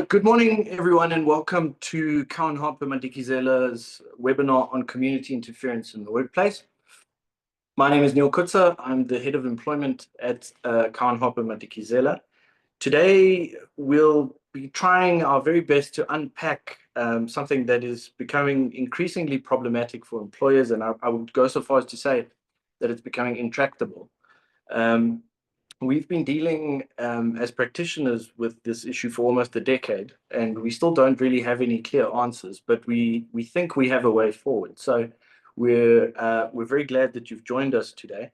Good morning, everyone, and welcome to Cowan-Harper-Madikizela's webinar on community interference in the workplace. My name is Neil Kutzer. I'm the head of employment at Cowan-Harper-Madikizela. Today, we'll be trying our very best to unpack something that is becoming increasingly problematic for employers, and I would go so far as to say that it's becoming intractable. We've been dealing as practitioners with this issue for almost a decade, and we still don't really have any clear answers, but we think we have a way forward. So we're very glad that you've joined us today.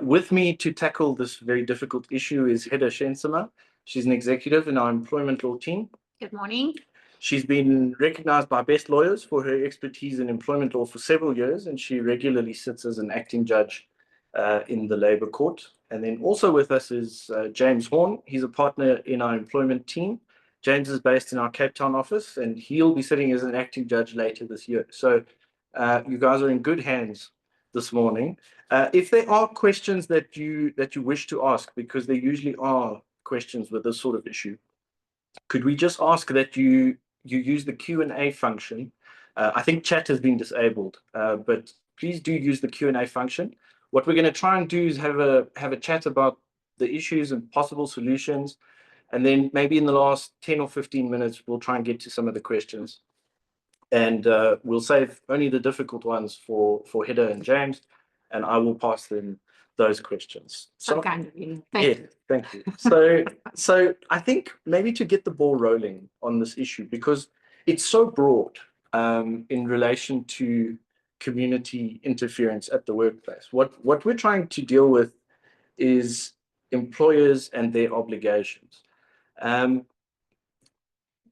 With me to tackle this very difficult issue is Heda Shensema. She's an executive in our employment law team. Good morning. She's been recognized by Best Lawyers for her expertise in employment law for several years, and she regularly sits as an acting judge in the Labour Court. And then also with us is James Horn. He's a partner in our employment team. James is based in our Cape Town office, and he'll be sitting as an acting judge later this year. So you guys are in good hands this morning. If there are questions that you wish to ask, because there usually are questions with this sort of issue, could we just ask that you use the Q&A function? I think chat has been disabled, but please do use the Q&A function. What we're going to try and do is have a chat about the issues and possible solutions, and then maybe in the last 10 or 15 minutes, we'll try and get to some of the questions. And we'll save only the difficult ones for Heda and James, and I will pass them those questions. So kind of you. Thank you. Thank you. So I think maybe to get the ball rolling on this issue, because it's so broad in relation to community interference at the workplace. What we're trying to deal with is employers and their obligations.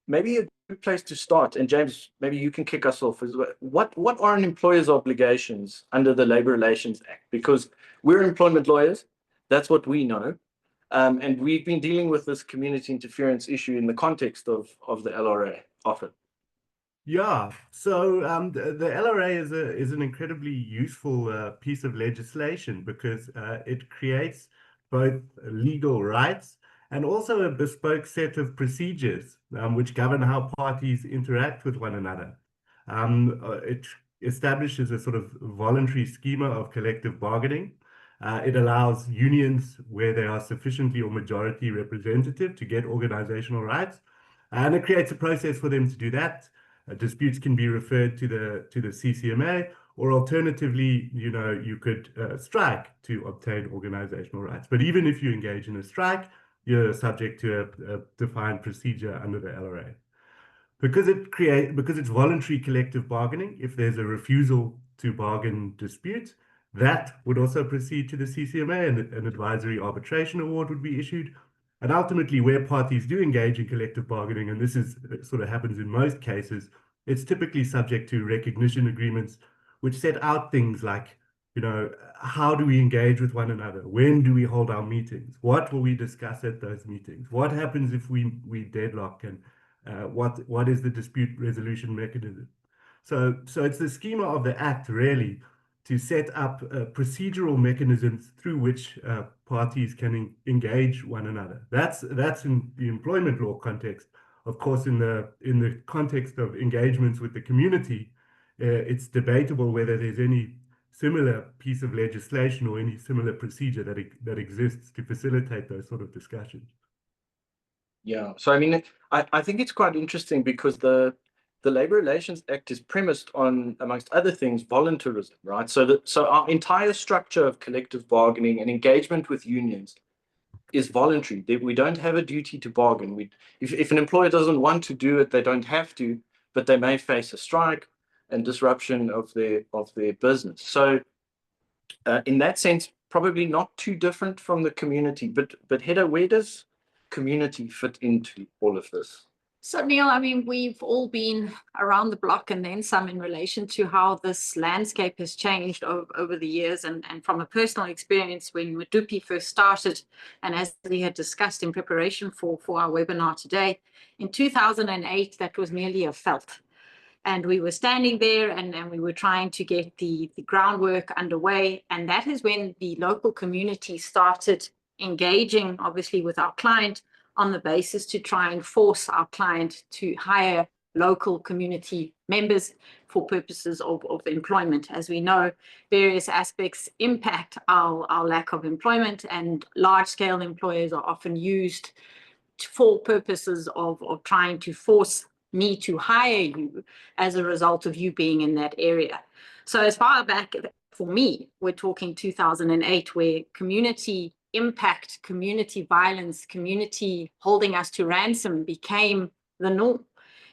Maybe a good place to start, and James, maybe you can kick us off, is what are an employer's obligations under the Labour Relations Act? Because we're employment lawyers, that's what we know, and we've been dealing with this community interference issue in the context of the LRA often. Yeah, so the LRA is an incredibly useful piece of legislation because it creates both legal rights and also a bespoke set of procedures which govern how parties interact with one another. It establishes a sort of voluntary schema of collective bargaining. It allows unions where they are sufficiently or majority representative to get organizational rights, and it creates a process for them to do that. Disputes can be referred to the CCMA, or alternatively, you could strike to obtain organizational rights. But even if you engage in a strike, you're subject to a defined procedure under the LRA. Because it's voluntary collective bargaining, if there's a refusal to bargain dispute, that would also proceed to the CCMA, and an advisory arbitration award would be issued. And ultimately, where parties do engage in collective bargaining, and this sort of happens in most cases, it's typically subject to recognition agreements, which set out things like, how do we engage with one another? When do we hold our meetings? What will we discuss at those meetings? What happens if we deadlock? And what is the dispute resolution mechanism? So it's the schema of the Act, really, to set up procedural mechanisms through which parties can engage one another. That's in the employment law context. Of course, in the context of engagements with the community, it's debatable whether there's any similar piece of legislation or any similar procedure that exists to facilitate those sort of discussions. Yeah, so I mean, I think it's quite interesting because the Labour Relations Act is premised on, amongst other things, voluntarism, right? So our entire structure of collective bargaining and engagement with unions is voluntary. We don't have a duty to bargain. If an employer doesn't want to do it, they don't have to, but they may face a strike and disruption of their business. So in that sense, probably not too different from the community. But Heda, where does community fit into all of this? So Neil, I mean, we've all been around the block and then some in relation to how this landscape has changed over the years. And from a personal experience, when Medupi first started, and as we had discussed in preparation for our webinar today, in 2008, that was merely a felt. And we were standing there and we were trying to get the groundwork underway. And that is when the local community started engaging, obviously, with our client on the basis to try and force our client to hire local community members for purposes of employment. As we know, various aspects impact our lack of employment, and large-scale employers are often used for purposes of trying to force me to hire you as a result of you being in that area. So as far back, for me, we're talking 2008, where community impact, community violence, community holding us to ransom became the norm,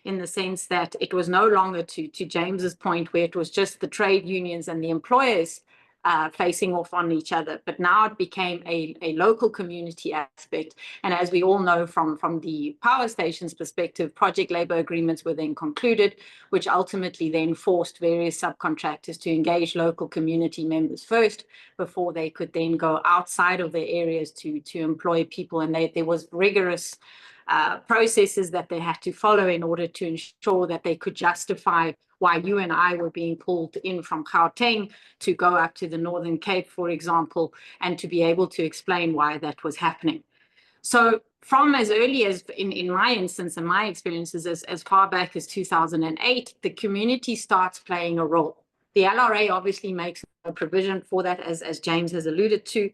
in the sense that it was no longer, to James's point, where it was just the trade unions and the employers facing off on each other, but now it became a local community aspect. And as we all know from the power stations perspective, project labor agreements were then concluded, which ultimately then forced various subcontractors to engage local community members first, before they could then go outside of their areas to employ people. And there was rigorous processes that they had to follow in order to ensure that they could justify why you and I were being pulled in from Gauteng to go up to the Northern Cape, for example, and to be able to explain why that was happening. So from as early as, in my instance and my experiences, as far back as 2008, the community starts playing a role. The LRA obviously makes no provision for that, as James has alluded to.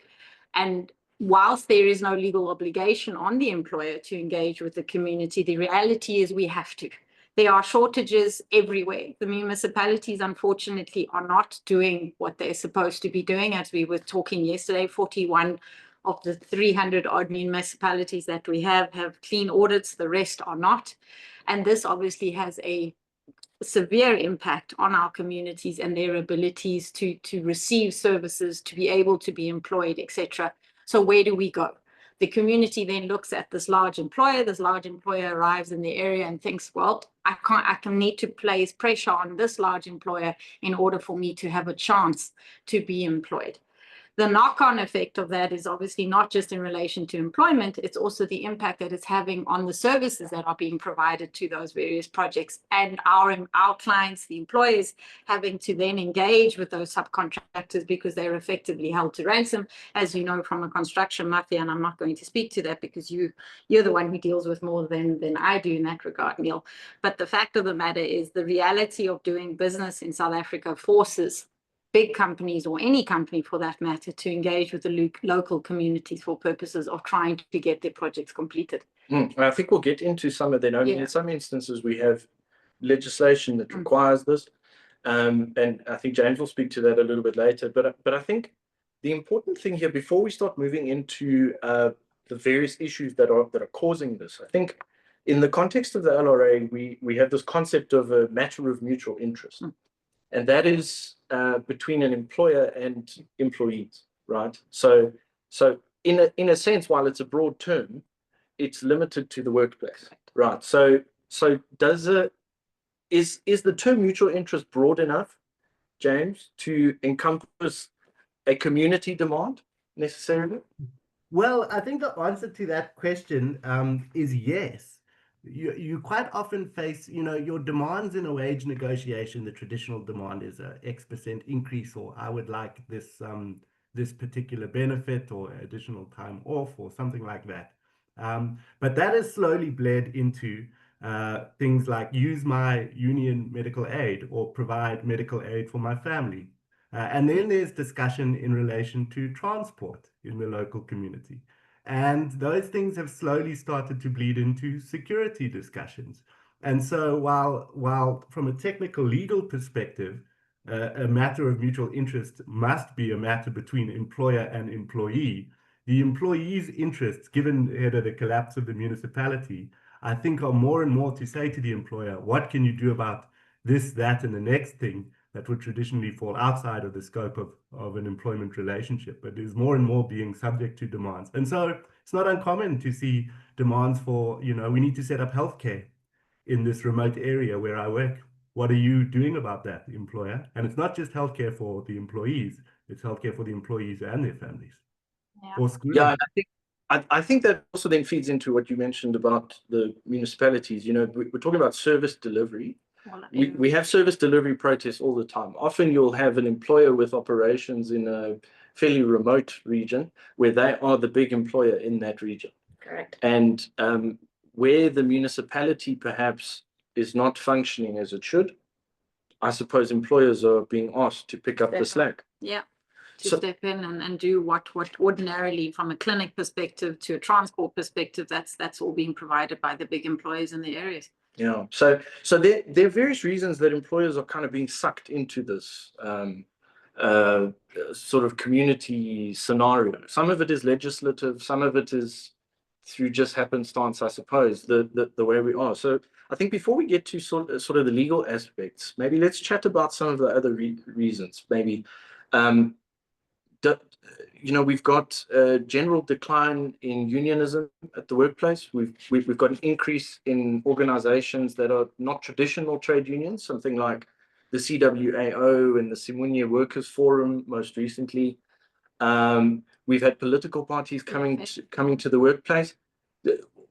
And whilst there is no legal obligation on the employer to engage with the community, the reality is we have to. There are shortages everywhere. The municipalities, unfortunately, are not doing what they're supposed to be doing. As we were talking yesterday, 41 of the 300 odd municipalities that we have clean audits, the rest are not. And this obviously has a severe impact on our communities and their abilities to receive services, to be able to be employed, etc. So where do we go? The community then looks at this large employer arrives in the area and thinks, well, I can need to place pressure on this large employer in order for me to have a chance to be employed. The knock-on effect of that is obviously not just in relation to employment, it's also the impact that it's having on the services that are being provided to those various projects, and our clients, the employers, having to then engage with those subcontractors because they're effectively held to ransom, as you know, from a construction mafia. And I'm not going to speak to that because you're the one who deals with more than I do in that regard, Neil. But the fact of the matter is the reality of doing business in South Africa forces big companies, or any company for that matter, to engage with the local communities for purposes of trying to get their projects completed. I think we'll get into some of that. I mean, in some instances, we have legislation that requires this, and I think James will speak to that a little bit later. But I think the important thing here, before we start moving into the various issues that are causing this, I think in the context of the LRA, we have this concept of a matter of mutual interest. And that is between an employer and employees, right? So in a sense, while it's a broad term, it's limited to the workplace, right? So is the term mutual interest broad enough, James, to encompass a community demand necessarily? Well, I think the answer to that question is yes. You quite often face, your demands in a wage negotiation. The traditional demand is a X% increase, or I would like this particular benefit or additional time off or something like that. But that has slowly bled into things like use my union medical aid or provide medical aid for my family. And then there's discussion in relation to transport in the local community. And those things have slowly started to bleed into security discussions. And so while from a technical legal perspective, a matter of mutual interest must be a matter between employer and employee, the employee's interests, given the collapse of the municipality, I think are more and more to say to the employer, what can you do about this, that, and the next thing that would traditionally fall outside of the scope of an employment relationship, but is more and more being subject to demands. And so it's not uncommon to see demands for, we need to set up healthcare in this remote area where I work. What are you doing about that, employer? And it's not just healthcare for the employees, it's healthcare for the employees and their families. Or schooling. Yeah, I think that also then feeds into what you mentioned about the municipalities. We're talking about service delivery. We have service delivery protests all the time. Often you'll have an employer with operations in a fairly remote region where they are the big employer in that region. Correct. And where the municipality perhaps is not functioning as it should, I suppose employers are being asked to pick up the slack. Yeah, to step in and do what ordinarily, from a clinic perspective to a transport perspective, that's all being provided by the big employers in the areas. Yeah, so there are various reasons that employers are kind of being sucked into this sort of community scenario. Some of it is legislative, some of it is through just happenstance, I suppose, the way we are. So I think before we get to sort of the legal aspects, maybe let's chat about some of the other reasons. Maybe, we've got a general decline in unionism at the workplace. We've got an increase in organizations that are not traditional trade unions, something like the CWAO and the Simunye Workers Forum most recently. We've had political parties coming to the workplace.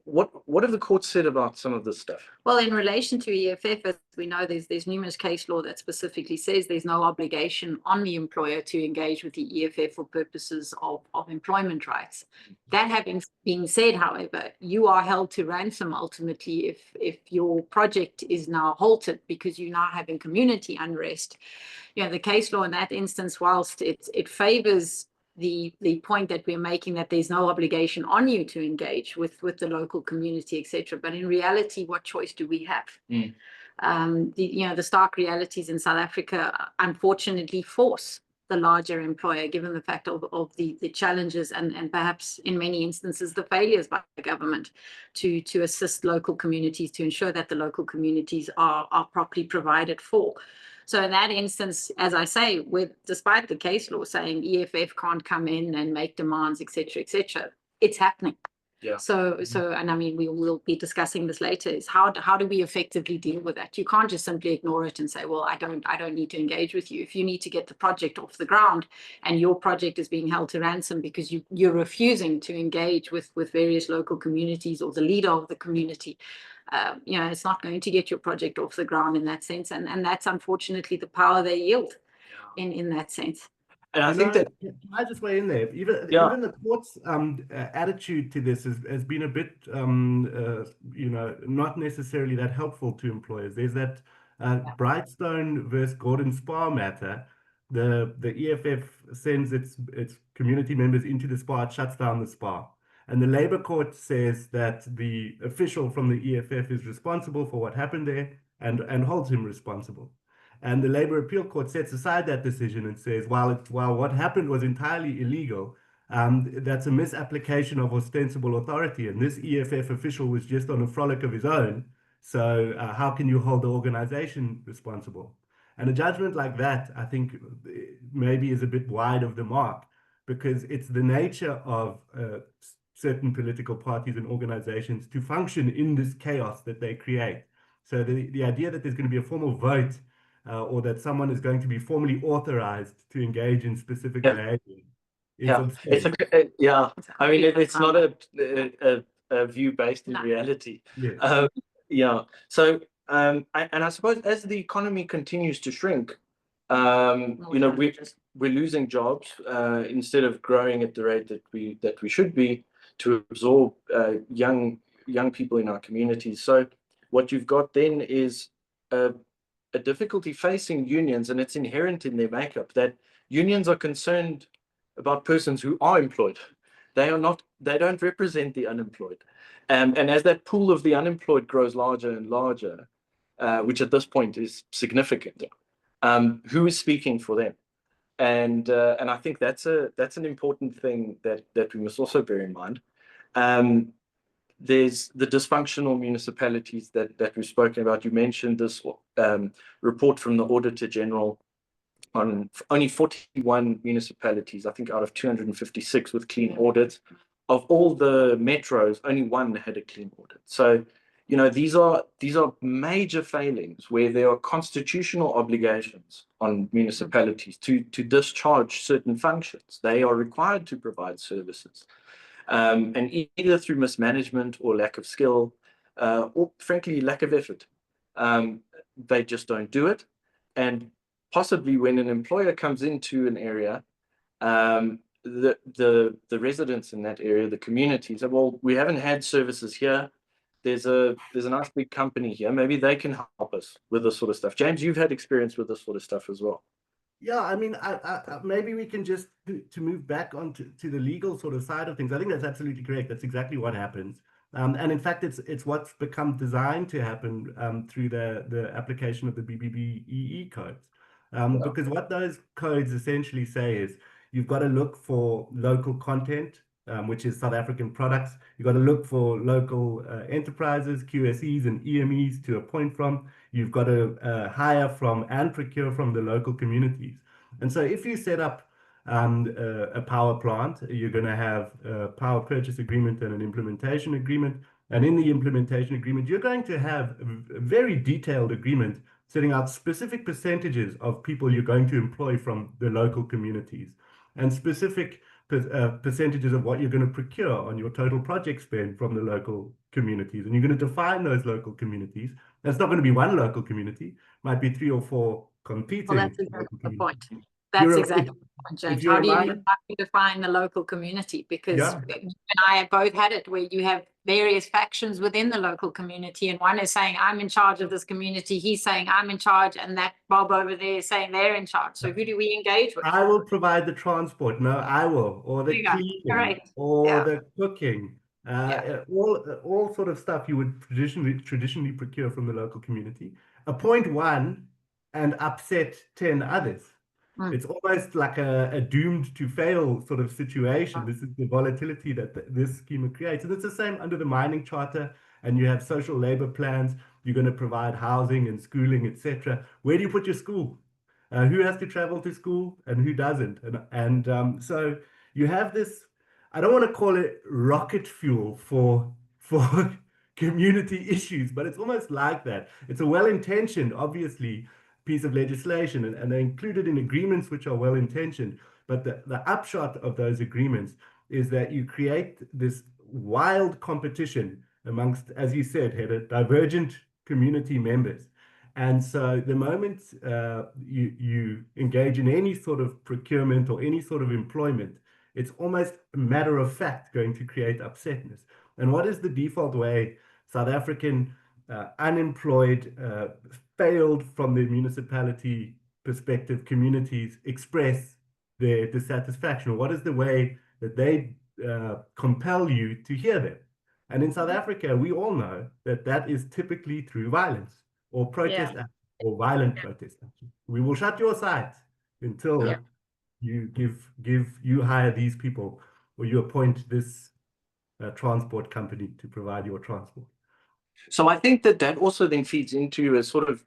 What have the courts said about some of this stuff? Well, in relation to EFF, as we know, there's numerous case law that specifically says there's no obligation on the employer to engage with the EFF for purposes of employment rights. That having been said, however, you are held to ransom ultimately if your project is now halted because you're now having community unrest. The case law in that instance, whilst it favors the point that we're making that there's no obligation on you to engage with the local community, etc. But in reality, what choice do we have? The stark realities in South Africa, unfortunately, force the larger employer, given the fact of the challenges and perhaps in many instances the failures by the government to assist local communities, to ensure that the local communities are properly provided for. So in that instance, as I say, despite the case law saying EFF can't come in and make demands, etc., it's happening. Yeah. So, and I mean, we will be discussing this later, is how do we effectively deal with that? You can't just simply ignore it and say, well, I don't need to engage with you. If you need to get the project off the ground and your project is being held to ransom because you're refusing to engage with various local communities or the leader of the community, it's not going to get your project off the ground in that sense. And that's unfortunately the power they yield in that sense. And I think that, can I just weigh in there? Even the court's attitude to this has been a bit, not necessarily that helpful to employers. There's that Brightstone versus Gordon Spa matter. The EFF sends its community members into the spa, it shuts down the spa. And the Labour Court says that the official from the EFF is responsible for what happened there and holds him responsible. And the Labour Appeal Court sets aside that decision and says, while what happened was entirely illegal, that's a misapplication of ostensible authority. And this EFF official was just on a frolic of his own. So how can you hold the organization responsible? And a judgment like that, I think, maybe is a bit wide of the mark, because it's the nature of certain political parties and organizations to function in this chaos that they create. So the idea that there's going to be a formal vote or that someone is going to be formally authorized to engage in specific behavior is absurd. I mean, it's not a view based in reality. Yes. So and I suppose as the economy continues to shrink, we're losing jobs instead of growing at the rate that we should be to absorb young people in our communities. So what you've got then is a difficulty facing unions, and it's inherent in their makeup that unions are concerned about persons who are employed. They don't represent the unemployed. And as that pool of the unemployed grows larger and larger, which at this point is significant, who is speaking for them? And I think that's an important thing that we must also bear in mind. There's the dysfunctional municipalities that we've spoken about. You mentioned this report from the Auditor General on only 41 municipalities, I think out of 256 with clean audits. Of all the metros, only one had a clean audit. So, these are major failings where there are constitutional obligations on municipalities to discharge certain functions. They are required to provide services. And either through mismanagement or lack of skill, or frankly, lack of effort, they just don't do it. And possibly when an employer comes into an area, the residents in that area, the community, said, well, we haven't had services here. There's a nice big company here. Maybe they can help us with this sort of stuff. James, you've had experience with this sort of stuff as well. Yeah, I mean, maybe we can just to move back onto the legal sort of side of things. I think that's absolutely correct. That's exactly what happens. And in fact, it's what's become designed to happen through the application of the B-BBEE codes. Because what those codes essentially say is you've got to look for local content, which is South African products. You've got to look for local enterprises, QSEs and EMEs to appoint from. You've got to hire from and procure from the local communities. And so if you set up a power plant, you're going to have a power purchase agreement and an implementation agreement. And in the implementation agreement, you're going to have a very detailed agreement setting out specific percentages of people you're going to employ from the local communities and specific percentages of what you're going to procure on your total project spend from the local communities. And you're going to define those local communities. That's not going to be one local community, might be 3 or 4 competing. Well, that's exactly the point. That's exactly the point, James. How do you define the local community? Because you and I have both had it where you have various factions within the local community, and one is saying, I'm in charge of this community. He's saying, I'm in charge, and that Bob over there is saying they're in charge. So who do we engage with? I will provide the transport. No, I will. Or the cleaning. Or the cooking. All sort of stuff you would traditionally procure from the local community. Appoint one and upset 10 others. It's almost like a doomed to fail sort of situation. This is the volatility that this schema creates. And it's the same under the mining charter, and you have social labor plans. You're going to provide housing and schooling, etc. Where do you put your school? Who has to travel to school and who doesn't? And so you have this, I don't want to call it rocket fuel for community issues, but it's almost like that. It's a well-intentioned, obviously, piece of legislation, and they're included in agreements which are well-intentioned. But the upshot of those agreements is that you create this wild competition amongst, as you said, Heather, divergent community members. And so the moment you engage in any sort of procurement or any sort of employment, it's almost a matter of fact going to create upsetness. And what is the default way South African unemployed, failed from the municipality perspective communities express their dissatisfaction? What is the way that they compel you to hear them? And in South Africa, we all know that that is typically through violence or protest action or violent protest action. We will shut your site until you hire these people or you appoint this transport company to provide your transport. So I think that also then feeds into a sort of,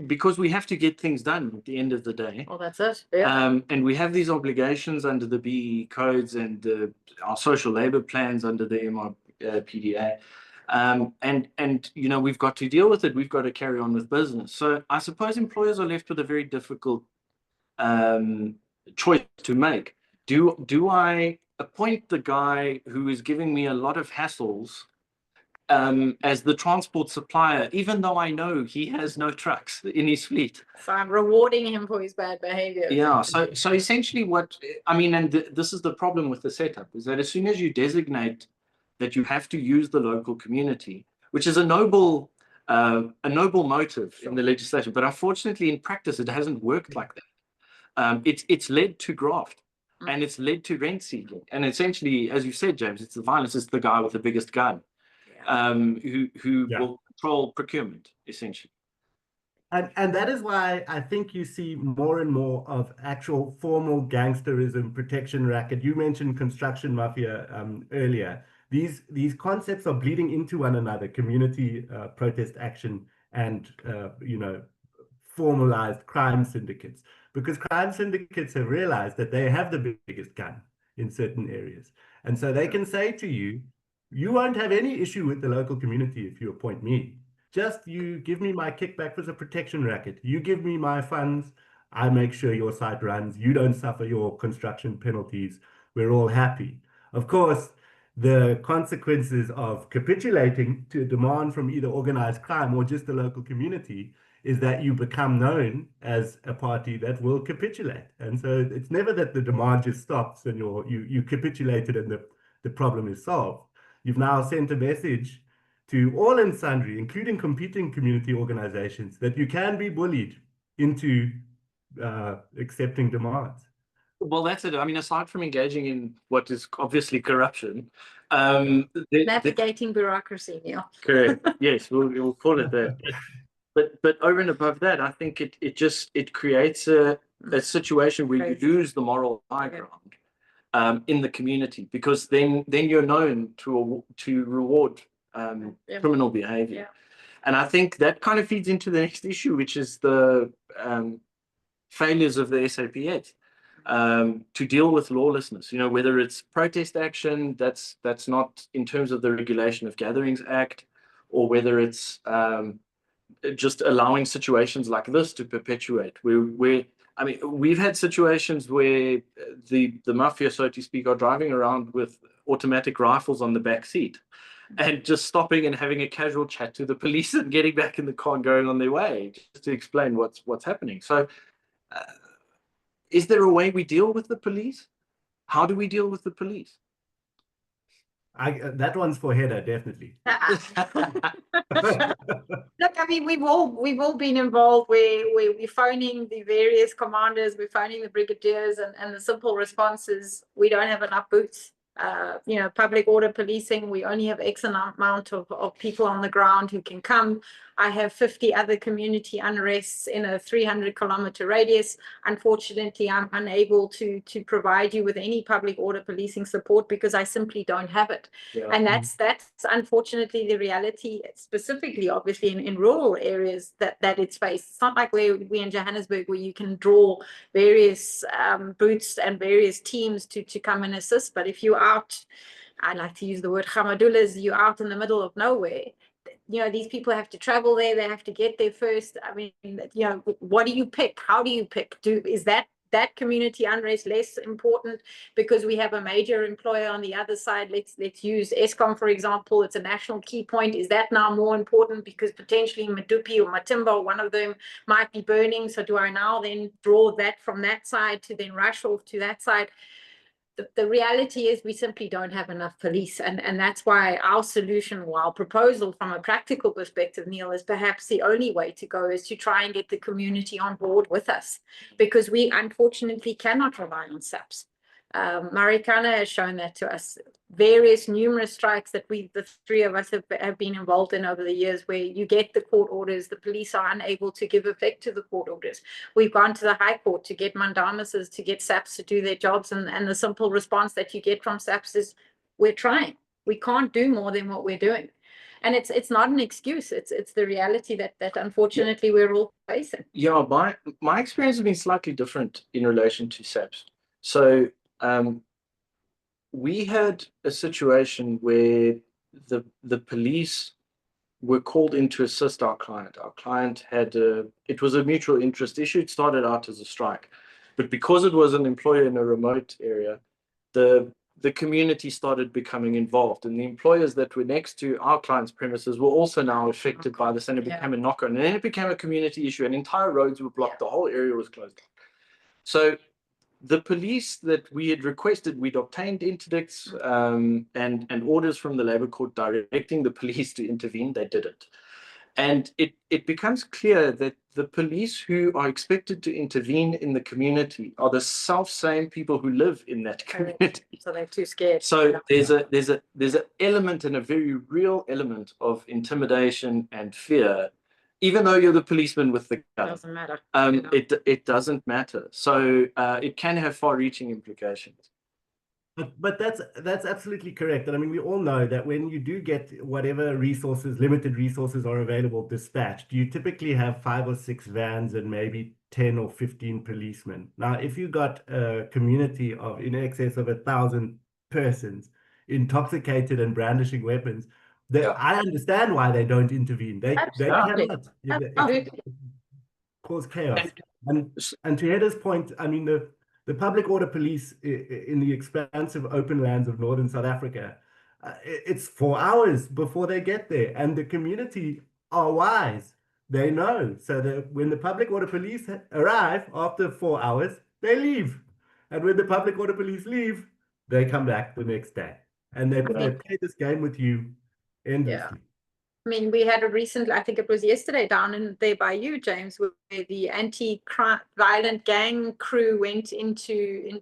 because we have to get things done at the end of the day. Well, that's it. Yeah. And we have these obligations under the BEE codes and our social labor plans under the MRPDA. And you know, we've got to deal with it. We've got to carry on with business. So I suppose employers are left with a very difficult choice to make. Do I appoint the guy who is giving me a lot of hassles as the transport supplier, even though I know he has no trucks in his fleet? So I'm rewarding him for his bad behavior. Yeah. So essentially what, I mean, and this is the problem with the setup, is that as soon as you designate that you have to use the local community, which is a noble motive in the legislation, but unfortunately in practice, it hasn't worked like that. It's led to graft. And it's led to rent seeking. And essentially, as you said, James, it's the violence. It's the guy with the biggest gun. Who will control procurement, essentially. And that is why I think you see more and more of actual formal gangsterism, protection racket. You mentioned construction mafia earlier. These concepts are bleeding into one another, community protest action and formalized crime syndicates. Because crime syndicates have realized that they have the biggest gun in certain areas. And so they can say to you, you won't have any issue with the local community if you appoint me. Just you give me my kickback as a protection racket. You give me my funds. I make sure your site runs. You don't suffer your construction penalties. We're all happy. Of course, the consequences of capitulating to a demand from either organized crime or just the local community is that you become known as a party that will capitulate. And so it's never that the demand just stops and you capitulated and the problem is solved. You've now sent a message to all and sundry, including competing community organizations, that you can be bullied into accepting demands. Well, that's it. I mean, aside from engaging in what is obviously corruption, navigating bureaucracy, Neil. correct. Yes, we'll call it that. But over and above that, I think it creates a situation where you lose the moral high ground in the community, because then you're known to reward criminal behavior. Yeah. And I think that kind of feeds into the next issue, which is the failures of the SAPS to deal with lawlessness. You know, whether it's protest action, that's not in terms of the Regulation of Gatherings Act, or whether it's just allowing situations like this to perpetuate. I mean, we've had situations where the mafia, so to speak, are driving around with automatic rifles on the back seat and just stopping and having a casual chat to the police and getting back in the car and going on their way, just to explain what's happening. So is there a way we deal with the police? How do we deal with the police? That one's for Heather, definitely. Look, I mean, we've all been involved where we're phoning the various commanders, we're phoning the brigadiers, and the simple response is we don't have enough boots. You know, public order policing, we only have X amount of people on the ground who can come. I have 50 other community unrests in a 300-kilometer radius. Unfortunately, I'm unable to provide you with any public order policing support because I simply don't have it. Yeah. And that's unfortunately the reality, specifically, obviously, in rural areas that it's faced. It's not like we in Johannesburg, where you can draw various boots and various teams to come and assist. But if you're out, I like to use the word Gamadulas, you're out in the middle of nowhere. You know, these people have to travel there, they have to get there first. I mean, you know, what do you pick? How do you pick? Is that community unrest less important because we have a major employer on the other side? Let's use Eskom, for example. It's a national key point. Is that now more important because potentially Medupi or Matimba, or one of them, might be burning? So do I now then draw that from that side to then rush off to that side? The reality is we simply don't have enough police, and that's why our solution, or our proposal from a practical perspective, Neil, is perhaps the only way to go is to try and get the community on board with us, because we unfortunately cannot rely on SAPS. Marikana has shown that to us. Numerous strikes that the three of us have been involved in over the years, where you get the court orders, the police are unable to give effect to the court orders. We've gone to the High Court to get mandamuses, to get SAPS to do their jobs, and the simple response that you get from SAPS is, we're trying. We can't do more than what we're doing. And it's not an excuse. It's the reality that unfortunately we're all facing. Yeah, my experience has been slightly different in relation to SAPS. So we had a situation where the police were called in to assist our client. Our client had it was a mutual interest issue. It started out as a strike, but because it was an employer in a remote area, the community started becoming involved, and the employers that were next to our client's premises were also now affected by this, and it became a knock-on, and then it became a community issue, and entire roads were blocked. The whole area was closed. So the police that we had requested, we'd obtained interdicts and orders from the Labour Court directing the police to intervene. They didn't. And it becomes clear that the police who are expected to intervene in the community are the self-same people who live in that community. So they're too scared. So there's an element, and a very real element, of intimidation and fear. Even though you're the policeman with the gun, it doesn't matter. It doesn't matter. So it can have far-reaching implications. But that's absolutely correct. And I mean, we all know that when you do get whatever limited resources are available dispatched, you typically have 5 or 6 vans and maybe 10 or 15 policemen. Now, if you got a community of in excess of 1,000 persons intoxicated and brandishing weapons, I understand why they don't intervene. They cannot cause chaos. And to Heda's point, I mean, the public order police in the expansive open lands of northern South Africa it's 4 hours before they get there, and the community are wise. They know. So that when the public order police arrive after 4 hours, they leave. And when the public order police leave, they come back the next day. And they play this game with you endlessly. I mean, we had a recent, I think it was yesterday, down in there by you, James, where the anti-crime violent gang crew went in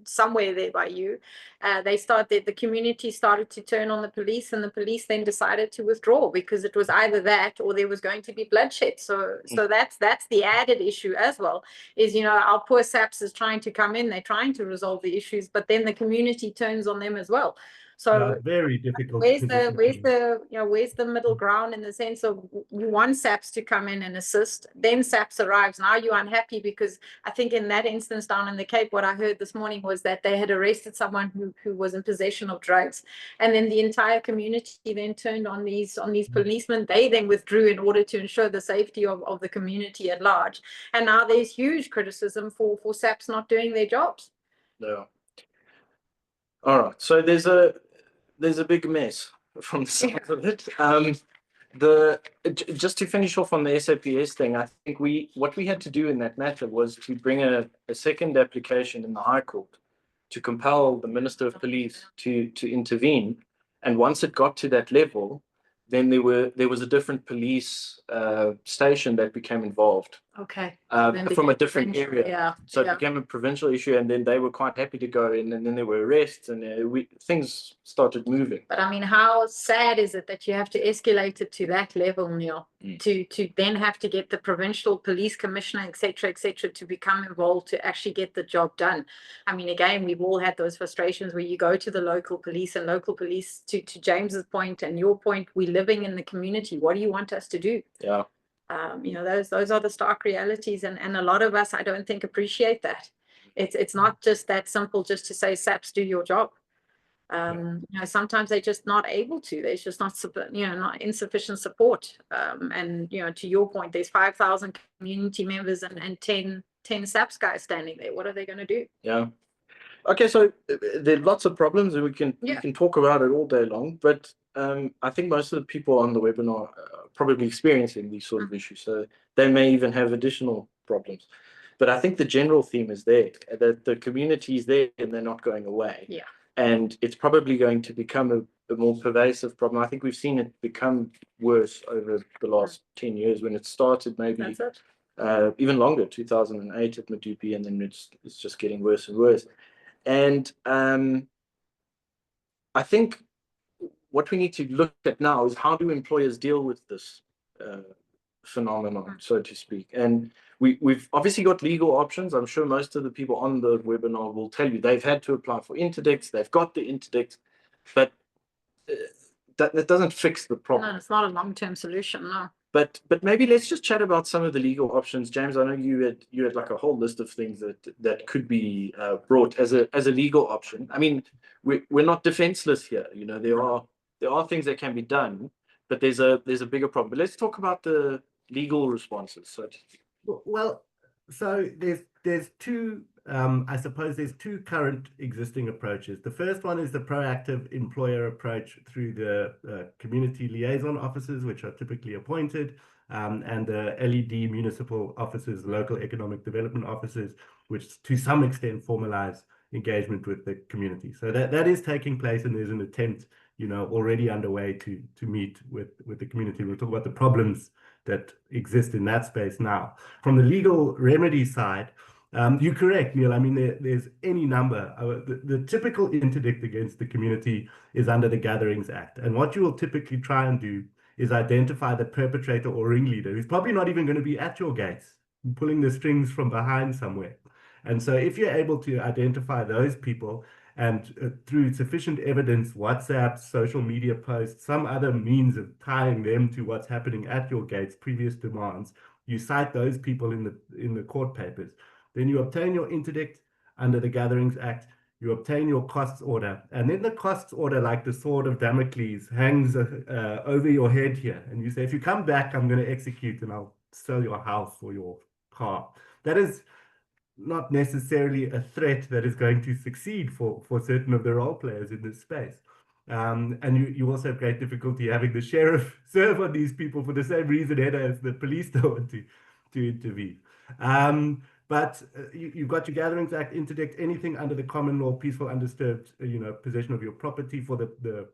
somewhere there by you. The community started to turn on the police, and the police then decided to withdraw because it was either that or there was going to be bloodshed. So that's the added issue as well, is, you know, our poor SAPS is trying to come in, they're trying to resolve the issues, but then the community turns on them as well. So very difficult. where's the middle ground, in the sense of you want SAPS to come in and assist, then SAPS arrives. Now you're unhappy because I think in that instance down in the Cape, what I heard this morning was that they had arrested someone who was in possession of drugs, and then the entire community then turned on these policemen. They then withdrew in order to ensure the safety of the community at large. And now there's huge criticism for SAPS not doing their jobs. Yeah. All right. So there's a big mess from the side of it. Just to finish off on the SAPS thing, I think what we had to do in that matter was to bring a second application in the High Court to compel the Minister of Police to intervene. And once it got to that level, then there was a different police station that became involved. Okay. From a different area. Yeah. So it became a provincial issue, and then they were quite happy to go in, and then there were arrests, and things started moving. But I mean, how sad is it that you have to escalate it to that level, Neil, to then have to get the provincial police commissioner, et cetera, to become involved to actually get the job done? I mean, again, we've all had those frustrations where you go to the local police, and local police, to James's point and your point, we're living in the community. What do you want us to do? Yeah. You know, those are the stark realities, and a lot of us, I don't think, appreciate that. It's not just that simple, just to say, SAPS, do your job. You know, sometimes they're just not able to. There's just not insufficient support. And you know, to your point, there's 5,000 community members and 10 SAPS guys standing there. What are they going to do? Yeah. Okay, so there are lots of problems, and we can talk about it all day long. But I think most of the people on the webinar are probably experiencing these sort of issues, so they may even have additional problems. But I think the general theme is there, that the community is there and they're not going away. Yeah. And it's probably going to become a more pervasive problem. I think we've seen it become worse over the last 10 years, when it started maybe even longer, 2008 at Medupi, and then it's just getting worse and worse. And I think what we need to look at now is, how do employers deal with this phenomenon, so to speak? And we've obviously got legal options. I'm sure most of the people on the webinar will tell you they've had to apply for interdicts, they've got the interdicts, but that doesn't fix the problem. No, it's not a long-term solution, no. But maybe let's just chat about some of the legal options. James, I know you had like a whole list of things that could be brought as a legal option. I mean, we're not defenseless here. You know, there are things that can be done, but there's a bigger problem. But let's talk about the legal responses. So, well, so there's two. I suppose there's two current existing approaches. The first one is the proactive employer approach through the community liaison officers, which are typically appointed, and the LED municipal officers, local economic development officers, which to some extent formalize engagement with the community. So that is taking place, and there's an attempt, you know, already underway to meet with the community. We'll talk about the problems that exist in that space now. From the legal remedy side, you're correct, Neil. I mean, there's any number. The typical interdict against the community is under the Gatherings Act. And what you will typically try and do is identify the perpetrator or ringleader, who's probably not even going to be at your gates, pulling the strings from behind somewhere. And so if you're able to identify those people, and through sufficient evidence, WhatsApp, social media posts, some other means of tying them to what's happening at your gates, previous demands, you cite those people in the court papers. Then you obtain your interdict under the Gatherings Act, you obtain your costs order, and then the costs order, like the sword of Damocles, hangs over your head here. And you say, if you come back, I'm going to execute, and I'll sell your house or your car. That is not necessarily a threat that is going to succeed for certain of the role players in this space. And you also have great difficulty having the sheriff serve on these people for the same reason as the police don't want to intervene. But you've got your Gatherings Act, interdict, anything under the common law, peaceful, undisturbed, possession of your property. For the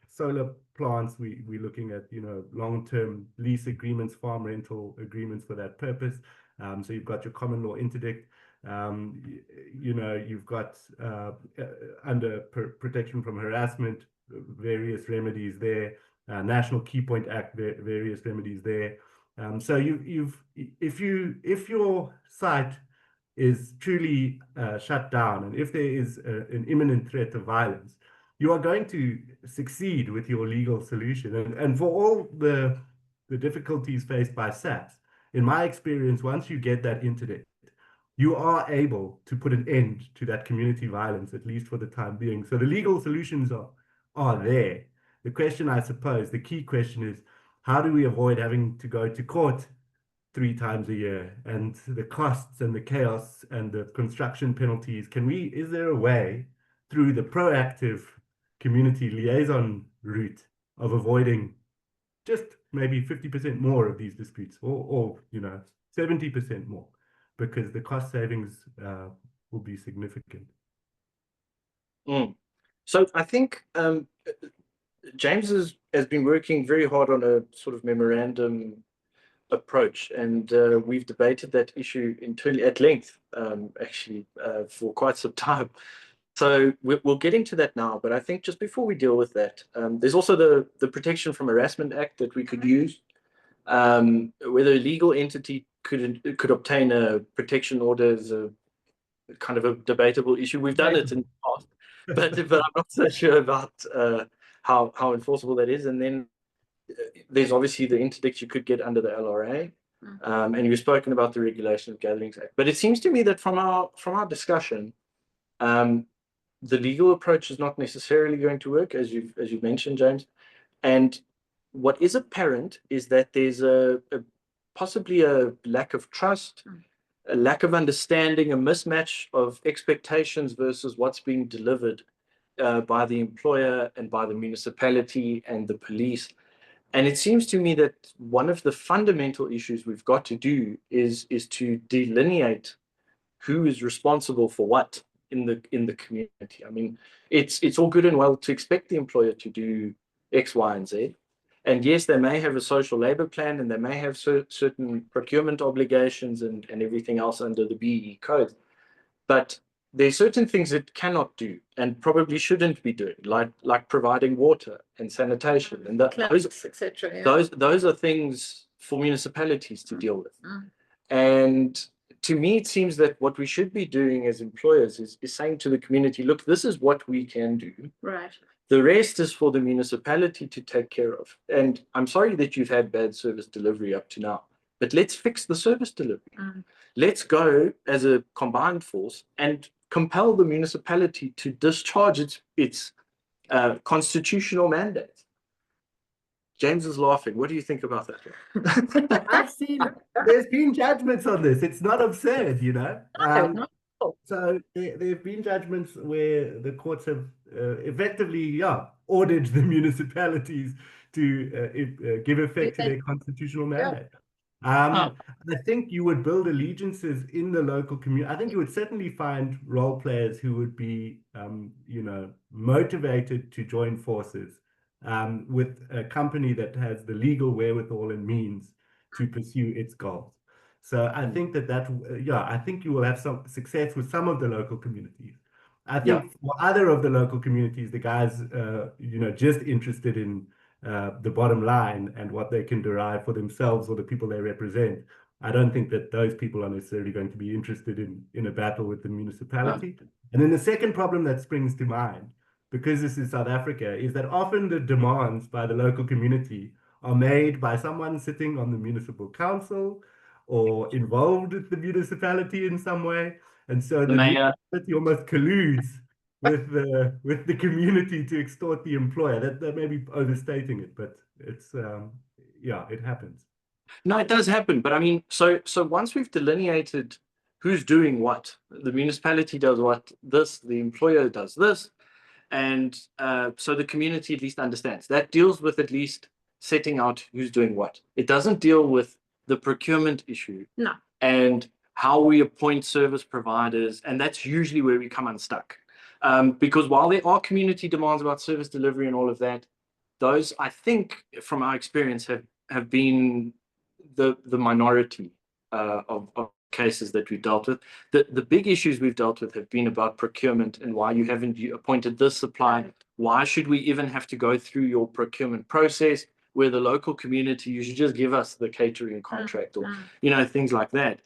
solar plants, we're looking at, long-term lease agreements, farm rental agreements for that purpose. So you've got your common law interdict. You've got under protection from harassment, various remedies there. National Key Point Act, various remedies there. So if your site is truly shut down, and if there is an imminent threat of violence, you are going to succeed with your legal solution. And for all the difficulties faced by SAPS, in my experience, once you get that interdict, you are able to put an end to that community violence, at least for the time being. So the legal solutions are there. The question, I suppose, the key question is, how do we avoid having to go to court 3 times a year, and the costs and the chaos and the construction penalties? Is there a way through the proactive community liaison route of avoiding just maybe 50% more of these disputes, or 70% more, because the cost savings will be significant? So I think James has been working very hard on a sort of memorandum approach, and we've debated that issue internally at length, actually, for quite some time. So we'll get into that now, but I think just before we deal with that, there's also the Protection from Harassment Act that we could use, whether a legal entity could obtain a protection order is a kind of a debatable issue. We've done it in the past, but I'm not so sure about how enforceable that is. And then there's obviously the interdict you could get under the LRA, and you've spoken about the Regulation of Gatherings Act. But it seems to me that from our discussion, the legal approach is not necessarily going to work, as you've mentioned, James. And what is apparent is that there's possibly a lack of trust, a lack of understanding, a mismatch of expectations versus what's being delivered by the employer and by the municipality and the police. And it seems to me that one of the fundamental issues we've got to do is to delineate who is responsible for what in the community. I mean, it's all good and well to expect the employer to do X, Y, and Z. And yes, they may have a social labor plan, and they may have certain procurement obligations and everything else under the BEE code. But there are certain things it cannot do and probably shouldn't be doing, like providing water and sanitation, and those, etc. Yeah. Those are things for municipalities to deal with. And to me, it seems that what we should be doing as employers is saying to the community, look, this is what we can do. Right. The rest is for the municipality to take care of. And I'm sorry that you've had bad service delivery up to now, but let's fix the service delivery. Let's go as a combined force and compel the municipality to discharge its constitutional mandate. James is laughing. What do you think about that? I've seen, there's been judgments on this. It's not absurd, So there have been judgments where the courts have effectively, ordered the municipalities to give effect to their constitutional mandate. I think you would build allegiances in the local community. I think you would certainly find role players who would be, motivated to join forces with a company that has the legal wherewithal and means to pursue its goals. So I think I think you will have some success with some of the local communities. I think for other of the local communities, the guys, just interested in the bottom line and what they can derive for themselves or the people they represent, I don't think that those people are necessarily going to be interested in a battle with the municipality. And then the second problem that springs to mind, because this is South Africa, is that often the demands by the local community are made by someone sitting on the municipal council or involved with the municipality in some way. And so the municipality almost colludes with the community to extort the employer. That may be overstating it, but it's it happens. No, it does happen. But I mean, so once we've delineated who's doing what, the municipality does what, the employer does this, And so the community at least understands. That deals with at least setting out who's doing what. It doesn't deal with the procurement issue. No. And how we appoint service providers, and that's usually where we come unstuck. Because while there are community demands about service delivery and all of that, those, I think, from our experience, have been the minority of cases that we've dealt with. The big issues we've dealt with have been about procurement and why you haven't appointed this supplier. Why should we even have to go through your procurement process, where the local community, you should just give us the catering contract, or things like that.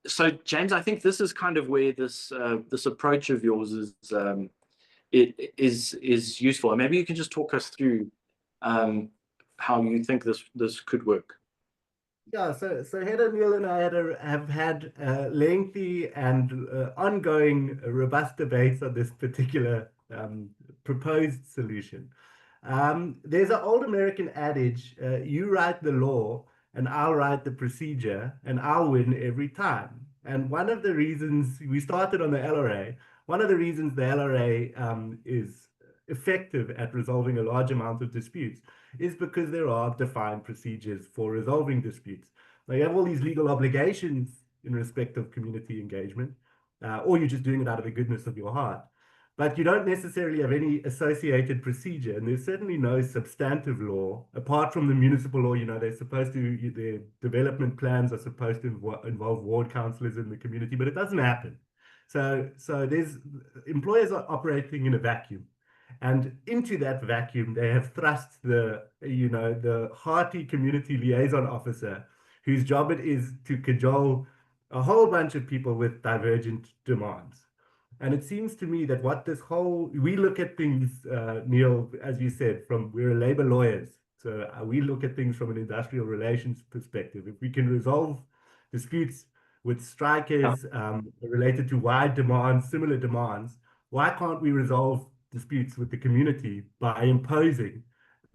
So James, I think this is kind of where this approach of yours is useful. And maybe you can just talk us through how you think this could work. Yeah, so Heather, Neil, and I have had lengthy and ongoing robust debates on this particular proposed solution. There's an old American adage, you write the law and I'll write the procedure and I'll win every time. And one of the reasons we started on the LRA, one of the reasons the LRA is effective at resolving a large amount of disputes is because there are defined procedures for resolving disputes. Now, you have all these legal obligations in respect of community engagement, or you're just doing it out of the goodness of your heart. But you don't necessarily have any associated procedure, and there's certainly no substantive law apart from the municipal law. They're supposed to, their development plans are supposed to involve ward councillors in the community, but it doesn't happen. So there's employers are operating in a vacuum, and into that vacuum they have thrust the hearty community liaison officer, whose job it is to cajole a whole bunch of people with divergent demands. And it seems to me that we look at things, Neil, as you said, we're labor lawyers. So we look at things from an industrial relations perspective. If we can resolve disputes with strikers related to wide demands, similar demands, why can't we resolve disputes with the community by imposing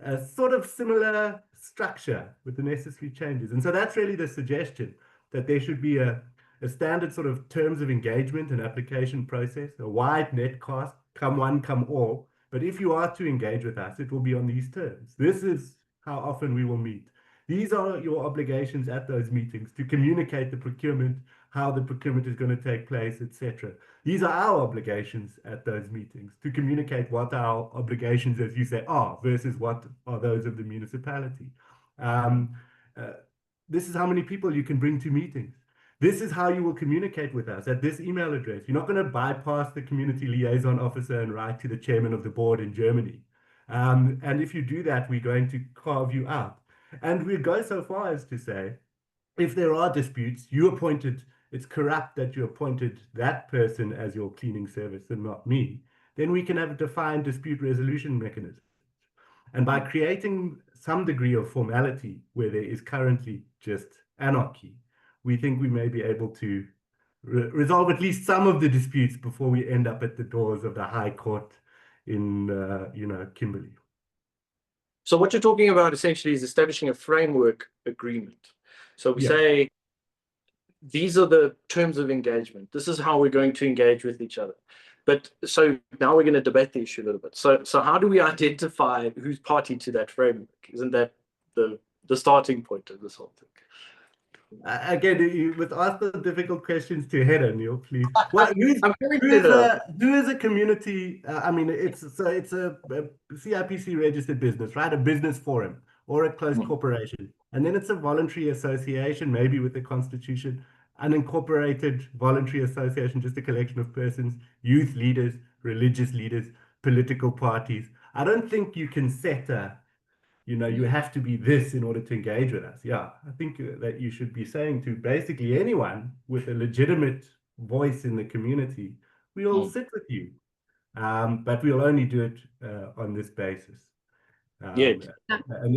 a sort of similar structure with the necessary changes? And so that's really the suggestion, that there should be a standard sort of terms of engagement and application process, a wide net cast, come one, come all. But if you are to engage with us, it will be on these terms. This is how often we will meet. These are your obligations at those meetings, to communicate the procurement, how the procurement is going to take place, etc. These are our obligations at those meetings, to communicate what our obligations, as you say, are versus what are those of the municipality. This is how many people you can bring to meetings. This is how you will communicate with us, at this email address. You're not going to bypass the community liaison officer and write to the chairman of the board in Germany. And if you do that, we're going to carve you out. And we'll go so far as to say, if there are disputes, it's corrupt that you appointed that person as your cleaning service and not me, then we can have a defined dispute resolution mechanism. And by creating some degree of formality where there is currently just anarchy, we think we may be able to resolve at least some of the disputes before we end up at the doors of the High Court in, Kimberley. So what you're talking about essentially is establishing a framework agreement. So we say, these are the terms of engagement. This is how we're going to engage with each other. But so now we're going to debate the issue a little bit. So how do we identify who's party to that framework? Isn't that the starting point of this whole thing? Again, you must ask the difficult questions to Heather, Neil, please. Well, who is a community? It's a CIPC registered business, right? A business forum or a closed corporation. And then it's a voluntary association, maybe with the constitution, unincorporated voluntary association, just a collection of persons, youth leaders, religious leaders, political parties. I don't think you can set you have to be this in order to engage with us. Yeah, I think that you should be saying to basically anyone with a legitimate voice in the community, we'll sit with you, but we'll only do it on this basis. And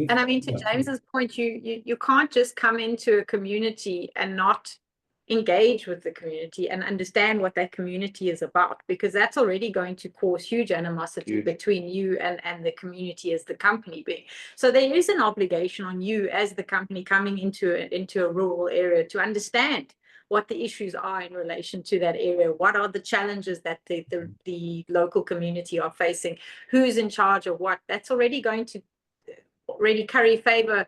I mean, to James's point, you can't just come into a community and not engage with the community and understand what that community is about, because that's already going to cause huge animosity between you and the community as the company being. So there is an obligation on you as the company coming into a rural area to understand what the issues are in relation to that area. What are the challenges that the local community are facing? Who's in charge of what? That's already going to curry favor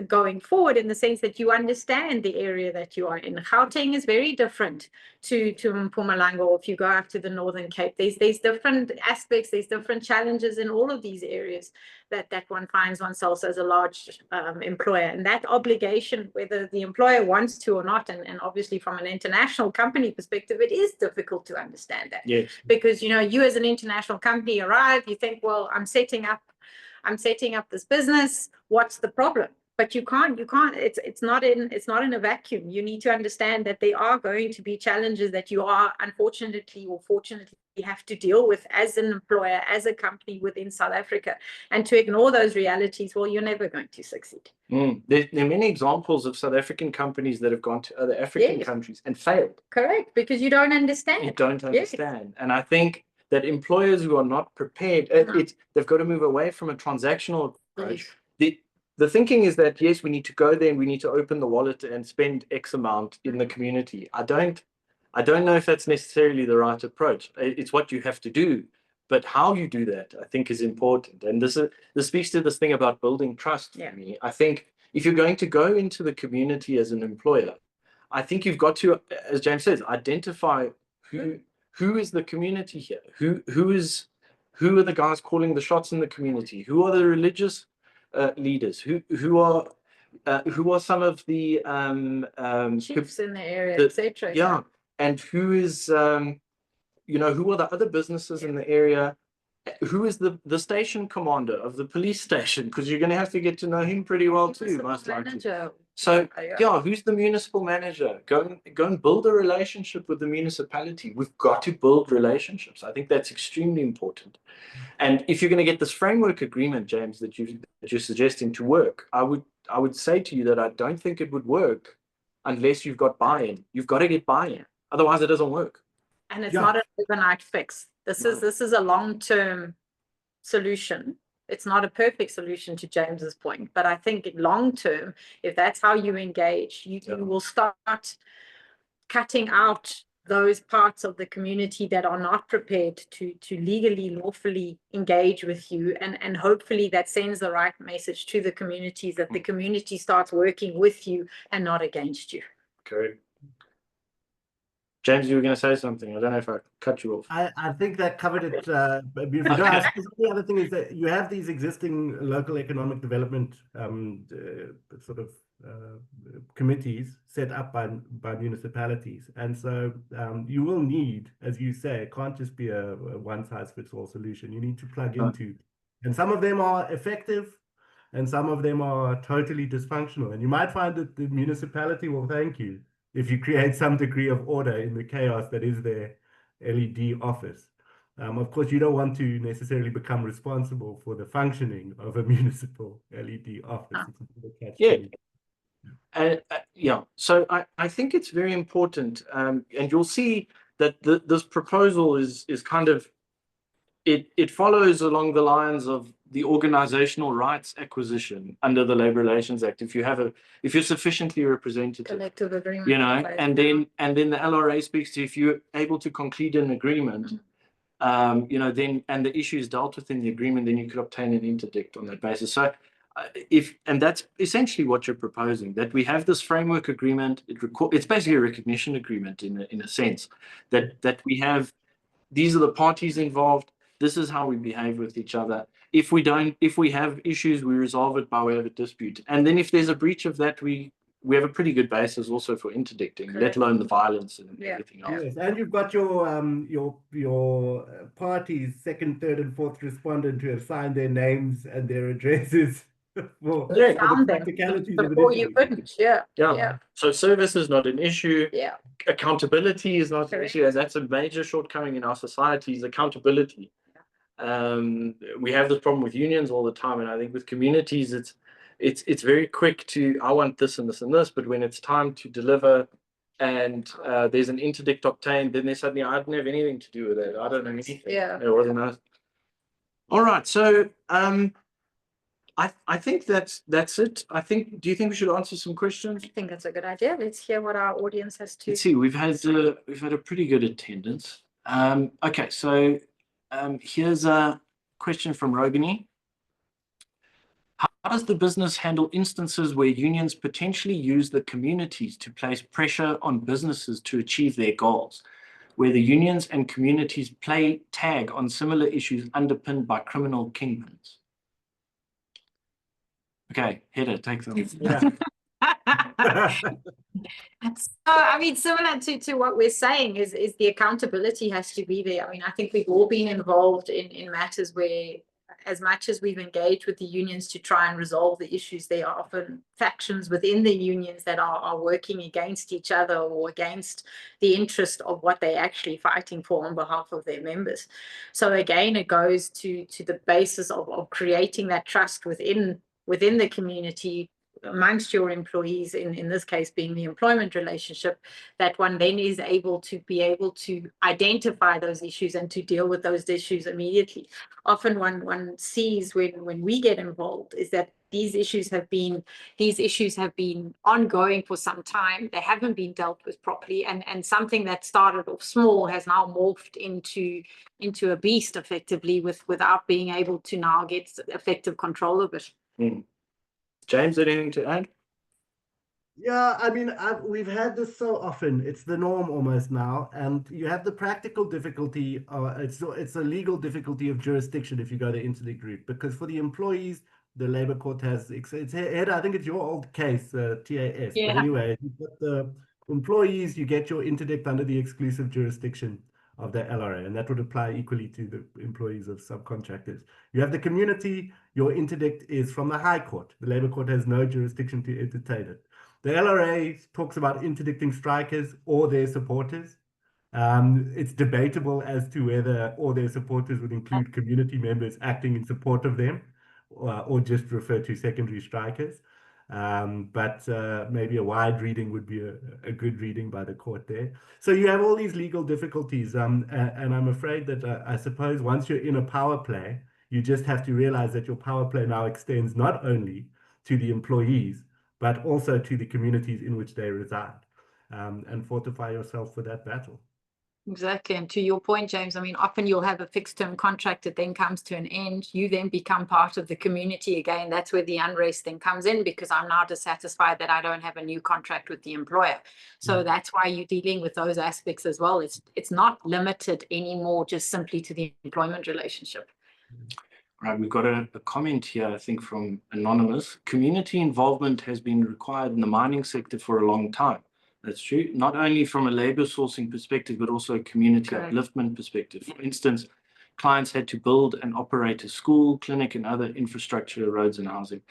going forward, in the sense that you understand the area that you are in. Gauteng is very different to Mpumalanga, or if you go up to the Northern Cape. There's different aspects, there's different challenges in all of these areas that one finds oneself as a large employer. And that obligation, whether the employer wants to or not, and obviously from an international company perspective, it is difficult to understand that. Yes. Because, you know, you as an international company arrive, you think, well, I'm setting up this business, what's the problem? But you can't, it's not in a vacuum. You need to understand that there are going to be challenges that you are unfortunately or fortunately have to deal with as an employer, as a company within South Africa. And to ignore those realities, well, you're never going to succeed. There are many examples of South African companies that have gone to other African countries and failed. Correct, because you don't understand. You don't understand. And I think that employers who are not prepared, they've got to move away from a transactional approach. The thinking is that, yes, we need to go there and we need to open the wallet and spend X amount in the community. I don't know if that's necessarily the right approach. It's what you have to do, but how you do that, I think, is important. And this speaks to this thing about building trust for me. I think if you're going to go into the community as an employer, I think you've got to, as James says, identify who is the community here, who are the guys calling the shots in the community, who are the religious leaders, who are some of the chiefs in the area, etc. Yeah, and who is who are the other businesses in the area? Who is the station commander of the police station? Because you're going to have to get to know him pretty well too, most likely. So who's the municipal manager? Go and build a relationship with the municipality. We've got to build relationships. I think that's extremely important. And if you're going to get this framework agreement, James, that you're suggesting to work, I would say to you that I don't think it would work unless you've got buy-in. You've got to get buy-in, otherwise it doesn't work. And it's not an overnight fix. This is a long-term solution. It's not a perfect solution, to James's point, but I think long-term, if that's how you engage, you will start cutting out those parts of the community that are not prepared to legally, lawfully engage with you. And hopefully that sends the right message to the communities, that the community starts working with you and not against you. Correct. James, you were going to say something. I don't know if I cut you off. I think that covered it beautifully. No, I suppose the other thing is that you have these existing local economic development sort of committees set up by municipalities, and so you will need, as you say, it can't just be a one-size-fits-all solution. You need to plug into, and some of them are effective and some of them are totally dysfunctional, and you might find that the municipality will thank you if you create some degree of order in the chaos that is their LED office. Of course, you don't want to necessarily become responsible for the functioning of a municipal LED office. So I think it's very important, and you'll see that this proposal is kind of, it follows along the lines of the organizational rights acquisition under the Labour Relations Act. If you're sufficiently representative, collective agreement, and then the LRA speaks to, if you're able to conclude an agreement, then, and the issue is dealt with in the agreement, then you could obtain an interdict on that basis. So and that's essentially what you're proposing, that we have this framework agreement. It's basically a recognition agreement in a sense, that we have, these are the parties involved, this is how we behave with each other. If we have issues, we resolve it by way of a dispute. And then if there's a breach of that, we have a pretty good basis also for interdicting, let alone the violence and everything else. Yes, and you've got your parties, second, third, and fourth respondent, who have signed their names and their addresses for the practicalities of it. Before you couldn't, So service is not an issue. Accountability is not an issue, as that's a major shortcoming in our society, is accountability. We have this problem with unions all the time, and I think with communities, it's very quick to, I want this and this and this, but when it's time to deliver and there's an interdict obtained, then they suddenly, I didn't have anything to do with it. I don't know anything. It wasn't us. All right, so I think that's it. Do you think we should answer some questions? I think that's a good idea. Let's hear what our audience has to. Let's see, we've had a pretty good attendance. Okay, so here's a question from Rogani. How does the business handle instances where unions potentially use the communities to place pressure on businesses to achieve their goals, where the unions and communities play tag on similar issues underpinned by criminal kingpins? Okay, Hedda, take them. Yeah. So, I mean, similar to what we're saying is the accountability has to be there. I mean, I think we've all been involved in matters where, as much as we've engaged with the unions to try and resolve the issues, there are often factions within the unions that are working against each other or against the interest of what they're actually fighting for on behalf of their members. So again, it goes to the basis of creating that trust within the community, amongst your employees, in this case being the employment relationship, that one then is able to identify those issues and to deal with those issues immediately. Often one sees when we get involved is that these issues have been ongoing for some time. They haven't been dealt with properly, and something that started off small has now morphed into a beast effectively, without being able to now get effective control of it. James, anything to add? Yeah, I mean, we've had this so often. It's the norm almost now, and you have the practical difficulty. It's a legal difficulty of jurisdiction if you go to interdict route, because for the employees, the Labour Court has. Ed, I think it's your old case, TAS. Yeah. But anyway, you've got the employees, you get your interdict under the exclusive jurisdiction of the LRA, and that would apply equally to the employees of subcontractors. You have the community, your interdict is from the High Court. The Labour Court has no jurisdiction to entertain it. The LRA talks about interdicting strikers or their supporters. It's debatable as to whether all their supporters would include community members acting in support of them, or just refer to secondary strikers. But maybe a wide reading would be a good reading by the court there. So you have all these legal difficulties, and I'm afraid that I suppose once you're in a power play, you just have to realize that your power play now extends not only to the employees, but also to the communities in which they reside, and fortify yourself for that battle. Exactly. And to your point, James, I mean, often you'll have a fixed term contract that then comes to an end. You then become part of the community again. That's where the unrest then comes in, because I'm now dissatisfied that I don't have a new contract with the employer. So that's why you're dealing with those aspects as well. It's not limited anymore just simply to the employment relationship. Right, we've got a comment here, I think, from Anonymous. Community involvement has been required in the mining sector for a long time. That's true, not only from a labor sourcing perspective, but also a community upliftment perspective. For instance, clients had to build and operate a school, clinic, and other infrastructure, roads and housing.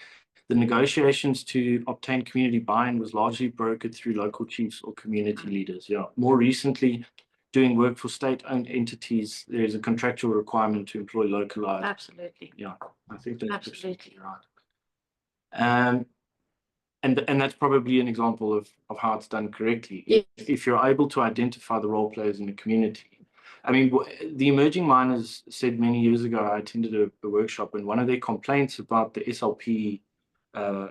The negotiations to obtain community buy-in was largely brokered through local chiefs or community leaders. Yeah, more recently, doing work for state-owned entities, there is a contractual requirement to employ localized. Absolutely. Yeah, I think that's Absolutely right. And that's probably an example of how it's done correctly. Yes. If you're able to identify the role players in the community. I mean, the emerging miners said many years ago, I attended a workshop, and one of their complaints about the SLP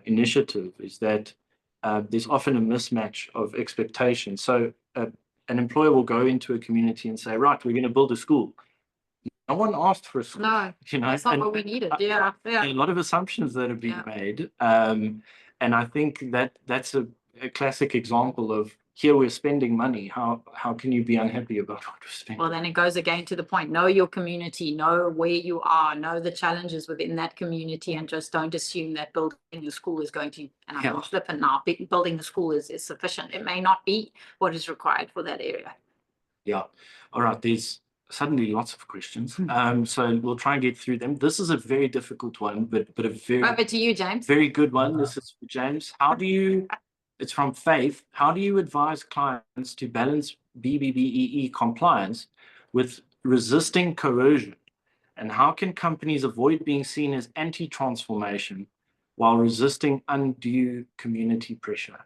initiative is that there's often a mismatch of expectations. So an employer will go into a community and say, right, we're going to build a school. No one asked for a school. No, that's not what we needed. Yeah. A lot of assumptions that have been made. And I think that's a classic example of, here we're spending money. How can you be unhappy about what we're spending? Well, then it goes again to the point, know your community, know where you are, know the challenges within that community, and just don't assume that building a school is going to, and I'm flippant now, building the school is sufficient. It may not be what is required for that area. Yeah. All right. There's suddenly lots of questions. So we'll try and get through them. This is a very difficult one, but a very over to you, James. Very good one. This is for James. It's from Faith. How do you advise clients to balance B-BBEE compliance with resisting coercion? And how can companies avoid being seen as anti-transformation while resisting undue community pressure?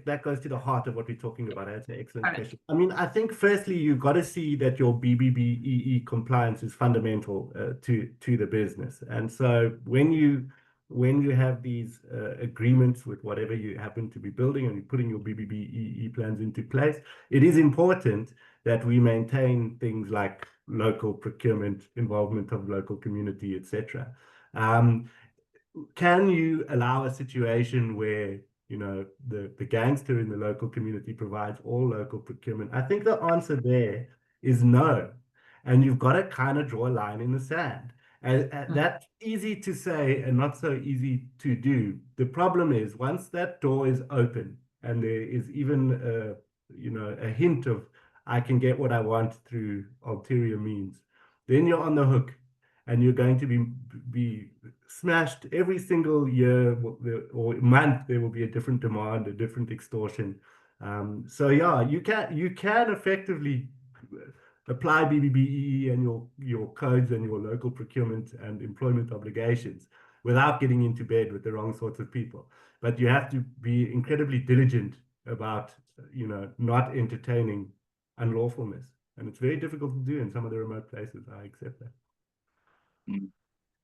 that goes to the heart of what we're talking about. That's an excellent Right. question. I mean, I think firstly, you've got to see that your B-BBEE compliance is fundamental to the business. And so when you have these agreements with whatever you happen to be building and you're putting your B-BBEE plans into place, it is important that we maintain things like local procurement, involvement of local community, etc. Can you allow a situation where, you know, the gangster in the local community provides all local procurement? I think the answer there is no. And you've got to kind of draw a line in the sand. And that's easy to say and not so easy to do. The problem is once that door is open and there is even you know, a hint of I can get what I want through ulterior means, then you're on the hook. And you're going to be smashed every single year or month. There will be a different demand, a different extortion. So yeah, you can effectively apply B-BBEE and your codes and your local procurement and employment obligations without getting into bed with the wrong sorts of people. But you have to be incredibly diligent about, you know, not entertaining unlawfulness. And it's very difficult to do in some of the remote places. I accept that.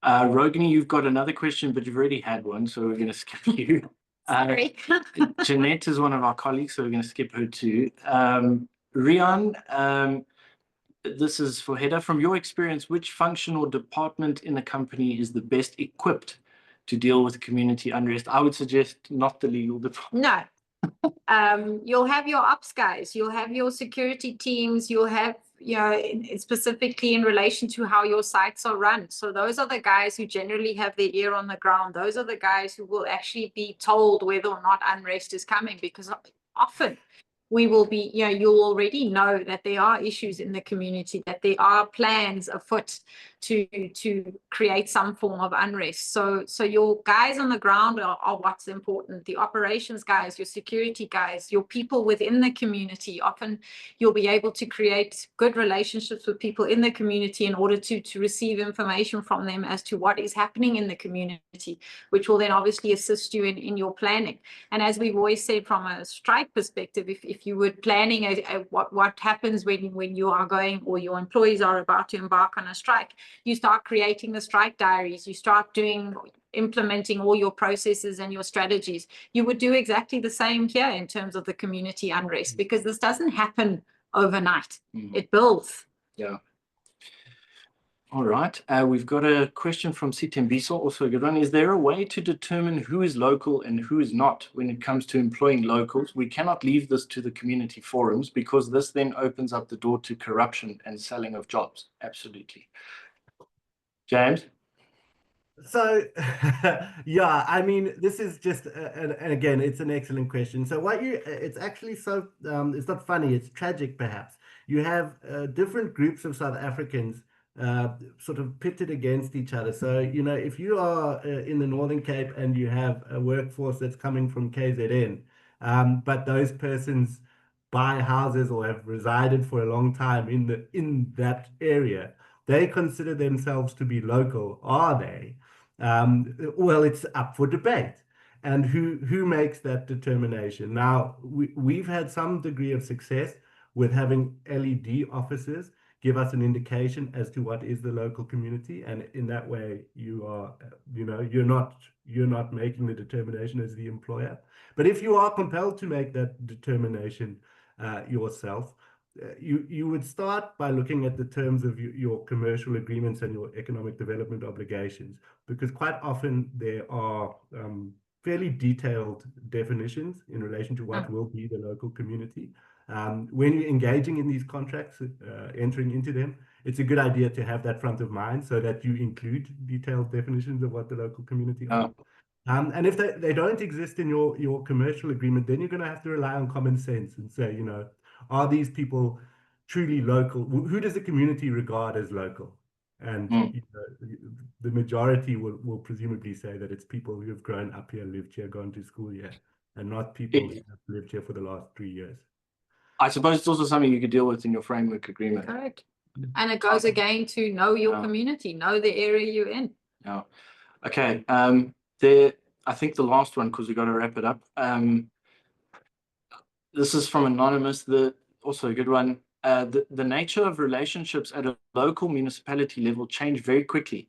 Rogini, you've got another question, but you've already had one, so we're going to skip you. Sorry. Jeanette is one of our colleagues, so we're going to skip her too. Rian, this is for Hedda. From your experience, which function or department in a company is the best equipped to deal with community unrest? I would suggest not the legal department. No. You'll have your ops guys, you'll have your security teams, you'll have, you know, specifically in relation to how your sites are run. So those are the guys who generally have their ear on the ground. Those are the guys who will actually be told whether or not unrest is coming, because often we will be, you know, you'll already know that there are issues in the community, that there are plans afoot to create some form of unrest. So your guys on the ground are what's important. The operations guys, your security guys, your people within the community. Often you'll be able to create good relationships with people in the community in order to receive information from them as to what is happening in the community, which will then obviously assist you in your planning. And as we've always said, from a strike perspective, if you were planning what happens when you are going, or your employees are about to embark on a strike, you start creating the strike diaries, you start implementing all your processes and your strategies. You would do exactly the same here in terms of the community unrest, because this doesn't happen overnight. It builds. Yeah. All right. We've got a question from Sitembiso, also a good one. Is there a way to determine who is local and who is not when it comes to employing locals? We cannot leave this to the community forums, because this then opens up the door to corruption and selling of jobs. Absolutely. James? So, yeah, I mean, this is just, and again, it's an excellent question. So it's actually so, it's not funny, it's tragic perhaps. You have different groups of South Africans sort of pitted against each other. So, you know, if you are in the Northern Cape and you have a workforce that's coming from KZN, but those persons buy houses or have resided for a long time in that area, they consider themselves to be local, are they? Well, it's up for debate. And who makes that determination? Now, we've had some degree of success with having LED officers give us an indication as to what is the local community, and in that way, you are, you know, you're not making the determination as the employer. But if you are compelled to make that determination yourself, you would start by looking at the terms of your commercial agreements and your economic development obligations, because quite often there are fairly detailed definitions in relation to what will be the local community. When you're engaging in these contracts, entering into them, it's a good idea to have that front of mind so that you include detailed definitions of what the local community are. And if they don't exist in your commercial agreement, then you're going to have to rely on common sense and say, you know, are these people truly local? Who does the community regard as local? And you know, the majority will presumably say that it's people who have grown up here, lived here, gone to school here, and not people who have lived here for the last 3 years. I suppose it's also something you could deal with in your framework agreement. Correct. And it goes again to know your community, know the area you're in. Yeah. Okay. I think the last one, because we've got to wrap it up. This is from Anonymous, also a good one. The nature of relationships at a local municipality level change very quickly,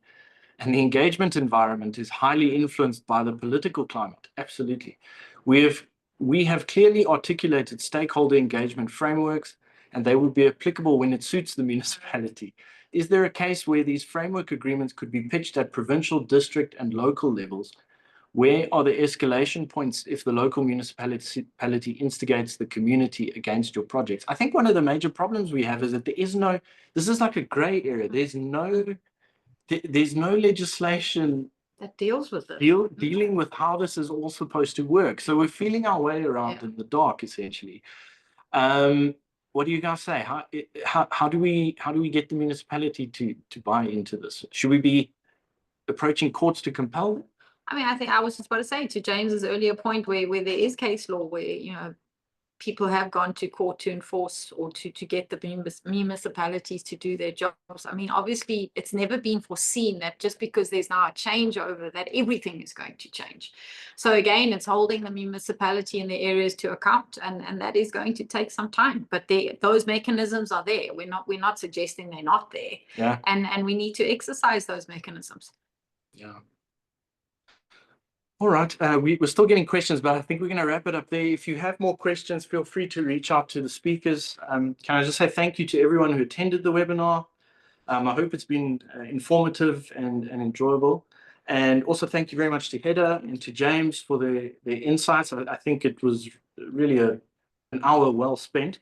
and the engagement environment is highly influenced by the political climate. Absolutely. We have clearly articulated stakeholder engagement frameworks, and they will be applicable when it suits the municipality. Is there a case where these framework agreements could be pitched at provincial, district, and local levels? Where are the escalation points if the local municipality instigates the community against your projects? I think one of the major problems we have is that this is like a gray area. There's no legislation that deals with it. Dealing with how this is all supposed to work. So we're feeling our way around in the dark, essentially. What do you guys say? How do we get the municipality to buy into this? Should we be approaching courts to compel them? I mean, I think I was just about to say, to James's earlier point, where there is case law where, you know, people have gone to court to enforce or to get the municipalities to do their jobs. I mean, obviously, it's never been foreseen that just because there's now a changeover, that everything is going to change. So again, it's holding the municipality in the areas to account, and that is going to take some time. But those mechanisms are there. We're not suggesting they're not there. Yeah. And we need to exercise those mechanisms. Yeah. All right, we're still getting questions, but I think we're going to wrap it up there. If you have more questions, feel free to reach out to the speakers. Can I just say thank you to everyone who attended the webinar. I hope it's been informative and enjoyable. And also thank you very much to Hedda and to James for their insights. I think it was really an hour well spent.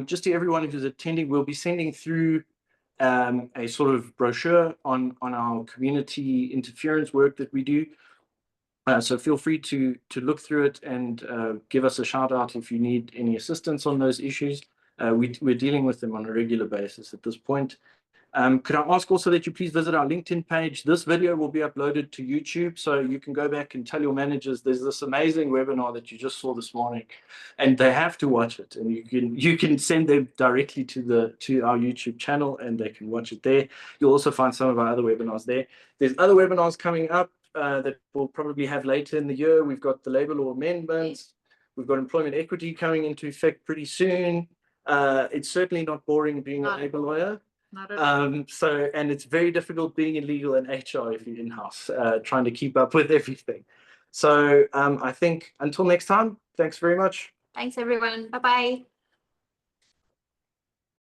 Just to everyone who's attending, we'll be sending through a sort of brochure on our community interference work that we do. So feel free to look through it and give us a shout out if you need any assistance on those issues. We're dealing with them on a regular basis at this point. Could I ask also that you please visit our LinkedIn page? This video will be uploaded to YouTube, so you can go back and tell your managers there's this amazing webinar that you just saw this morning, and they have to watch it. And you can send them directly to our YouTube channel, and they can watch it there. You'll also find some of our other webinars there. There's other webinars coming up that we'll probably have later in the year. We've got the labor law amendments. We've got employment equity coming into effect pretty soon. It's certainly not boring being a labor lawyer. Not at all. And it's very difficult being in legal and HR if you're in-house, trying to keep up with everything. So I think until next time, thanks very much. Thanks, everyone. Bye-bye.